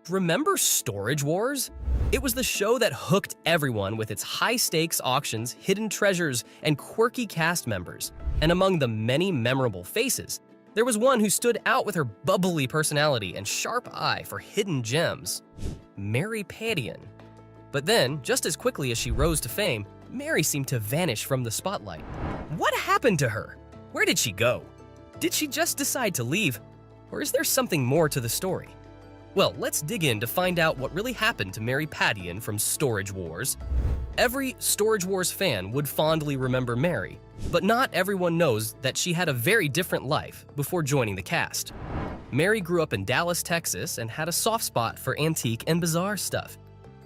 Remember Storage Wars? It was the show that hooked everyone with its high-stakes auctions, hidden treasures, and quirky cast members. And among the many memorable faces, there was one who stood out with her bubbly personality and sharp eye for hidden gems, Mary Padian. But then, just as quickly as she rose to fame, Mary seemed to vanish from the spotlight. What happened to her? Where did she go? Did she just decide to leave? Or is there something more to the story? Well, let's dig in to find out what really happened to Mary Padian from Storage Wars. Every Storage Wars fan would fondly remember Mary, but not everyone knows that she had a very different life before joining the cast. Mary grew up in Dallas, Texas, and had a soft spot for antique and bizarre stuff.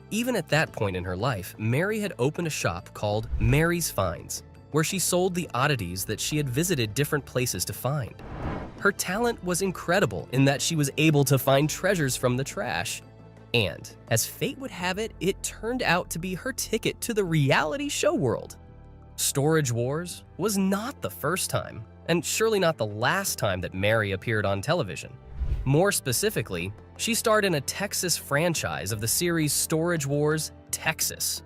Even at that point in her life, Mary had opened a shop called Mary's Finds, where she sold the oddities that she had visited different places to find. Her talent was incredible in that she was able to find treasures from the trash. And, as fate would have it, it turned out to be her ticket to the reality show world. Storage Wars was not the first time, and surely not the last time that Mary appeared on television. More specifically, she starred in a Texas franchise of the series Storage Wars Texas.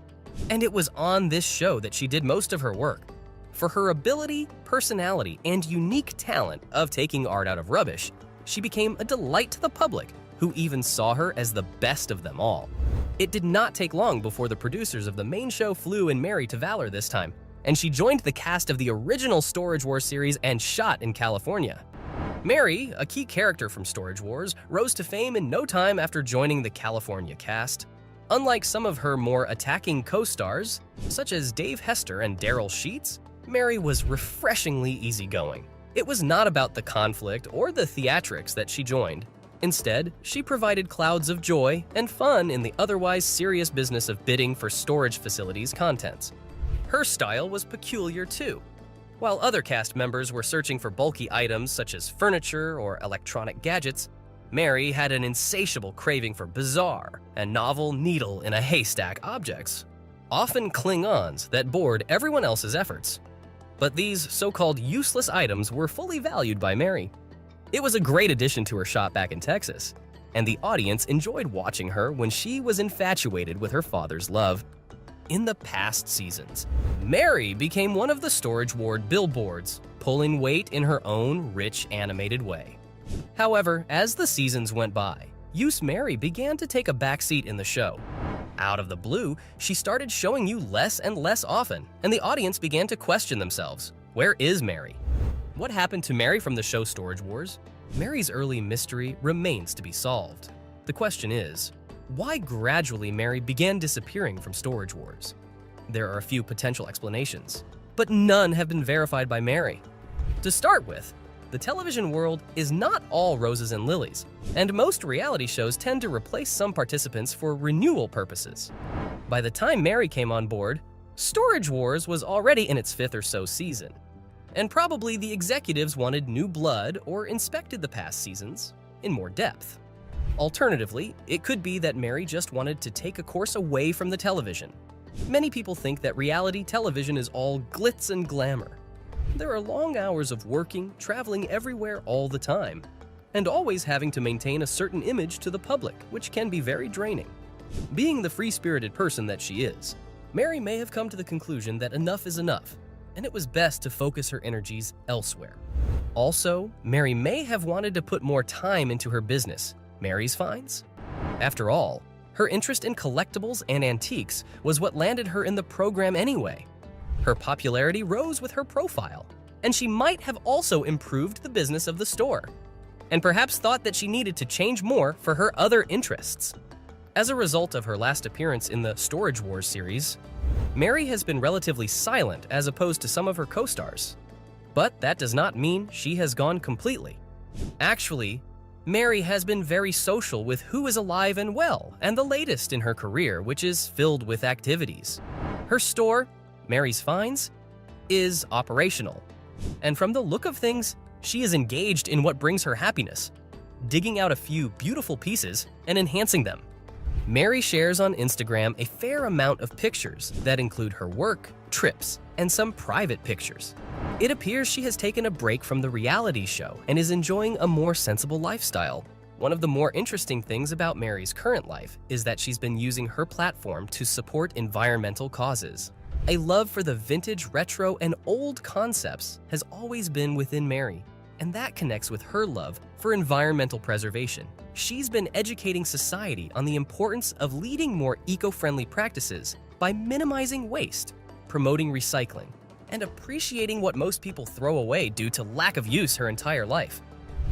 And it was on this show that she did most of her work. For her ability, personality, and unique talent of taking art out of rubbish, she became a delight to the public, who even saw her as the best of them all. It did not take long before the producers of the main show flew in Mary to Valor this time, and she joined the cast of the original Storage Wars series and shot in California. Mary, a key character from Storage Wars, rose to fame in no time after joining the California cast. Unlike some of her more attacking co-stars, such as Dave Hester and Daryl Sheets, Mary was refreshingly easygoing. It was not about the conflict or the theatrics that she joined. Instead, she provided clouds of joy and fun in the otherwise serious business of bidding for storage facilities' contents. Her style was peculiar too. While other cast members were searching for bulky items such as furniture or electronic gadgets, Mary had an insatiable craving for bizarre and novel needle-in-a-haystack objects, often Klingons that bored everyone else's efforts. But these so-called useless items were fully valued by Mary. It was a great addition to her shop back in Texas, and the audience enjoyed watching her when she was infatuated with her father's love. In the past seasons, Mary became one of the Storage Wars billboards, pulling weight in her own rich animated way. However, as the seasons went by, Use Mary began to take a backseat in the show. Out of the blue, she started showing you less and less often, and the audience began to question themselves. Where is Mary? What happened to Mary from the show Storage Wars? Mary's early mystery remains to be solved. The question is, why gradually Mary began disappearing from Storage Wars? There are a few potential explanations, but none have been verified by Mary. To start with, the television world is not all roses and lilies, and most reality shows tend to replace some participants for renewal purposes. By the time Mary came on board, Storage Wars was already in its 5th or so season, and probably the executives wanted new blood or inspected the past seasons in more depth. Alternatively, it could be that Mary just wanted to take a course away from the television. Many people think that reality television is all glitz and glamour. There are long hours of working, traveling everywhere all the time, and always having to maintain a certain image to the public, which can be very draining. Being the free-spirited person that she is, Mary may have come to the conclusion that enough is enough, and it was best to focus her energies elsewhere. Also, Mary may have wanted to put more time into her business, Mary's Finds. After all, her interest in collectibles and antiques was what landed her in the program anyway. Her popularity rose with her profile, and she might have also improved the business of the store, and perhaps thought that she needed to change more for her other interests. As a result of her last appearance in the Storage Wars series, Mary has been relatively silent as opposed to some of her co-stars. But that does not mean she has gone completely. Actually, Mary has been very social with who is alive and well, and the latest in her career, which is filled with activities. Her store, Mary's Finds, is operational. And from the look of things, she is engaged in what brings her happiness, digging out a few beautiful pieces and enhancing them. Mary shares on Instagram a fair amount of pictures that include her work, trips, and some private pictures. It appears she has taken a break from the reality show and is enjoying a more sensible lifestyle. One of the more interesting things about Mary's current life is that she's been using her platform to support environmental causes. A love for the vintage, retro, and old concepts has always been within Mary, and that connects with her love for environmental preservation. She's been educating society on the importance of leading more eco-friendly practices by minimizing waste, promoting recycling, and appreciating what most people throw away due to lack of use her entire life.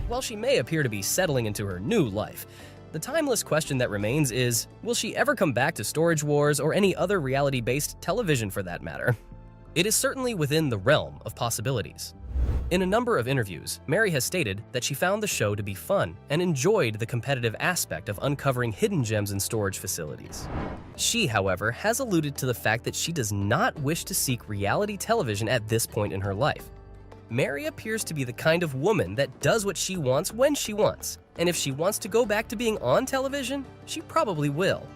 While she may appear to be settling into her new life, the timeless question that remains is, will she ever come back to Storage Wars or any other reality-based television for that matter? It is certainly within the realm of possibilities. In a number of interviews, Mary has stated that she found the show to be fun and enjoyed the competitive aspect of uncovering hidden gems in storage facilities. She, however, has alluded to the fact that she does not wish to seek reality television at this point in her life. Mary appears to be the kind of woman that does what she wants when she wants, and if she wants to go back to being on television, she probably will.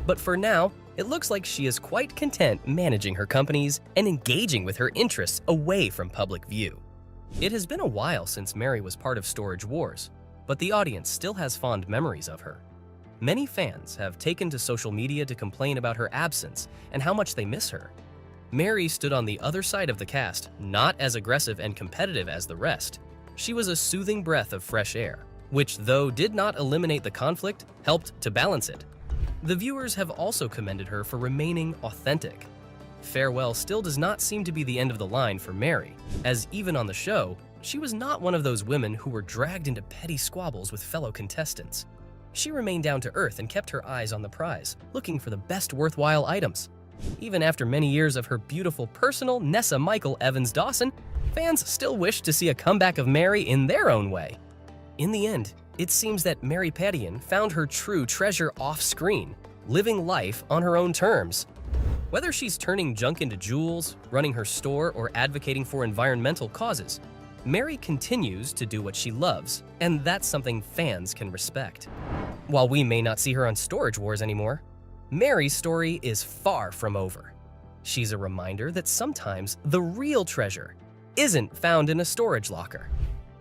But for now, it looks like she is quite content managing her companies and engaging with her interests away from public view. It has been a while since Mary was part of Storage Wars, but the audience still has fond memories of her. Many fans have taken to social media to complain about her absence and how much they miss her. Mary stood on the other side of the cast, not as aggressive and competitive as the rest. She was a soothing breath of fresh air, which, though did not eliminate the conflict, helped to balance it. The viewers have also commended her for remaining authentic. Farewell still does not seem to be the end of the line for Mary, as even on the show, she was not one of those women who were dragged into petty squabbles with fellow contestants. She remained down to earth and kept her eyes on the prize, looking for the best worthwhile items. Even after many years of her beautiful personal Nessa Michael Evans Dawson, fans still wish to see a comeback of Mary in their own way. In the end, it seems that Mary Padian found her true treasure off-screen, living life on her own terms. Whether she's turning junk into jewels, running her store, or advocating for environmental causes, Mary continues to do what she loves, and that's something fans can respect. While we may not see her on Storage Wars anymore, Mary's story is far from over. She's a reminder that sometimes the real treasure isn't found in a storage locker.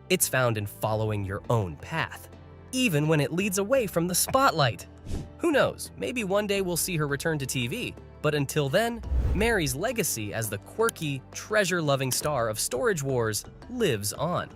It's found in following your own path, even when it leads away from the spotlight. Who knows, maybe one day we'll see her return to TV, but until then, Mary's legacy as the quirky, treasure-loving star of Storage Wars lives on.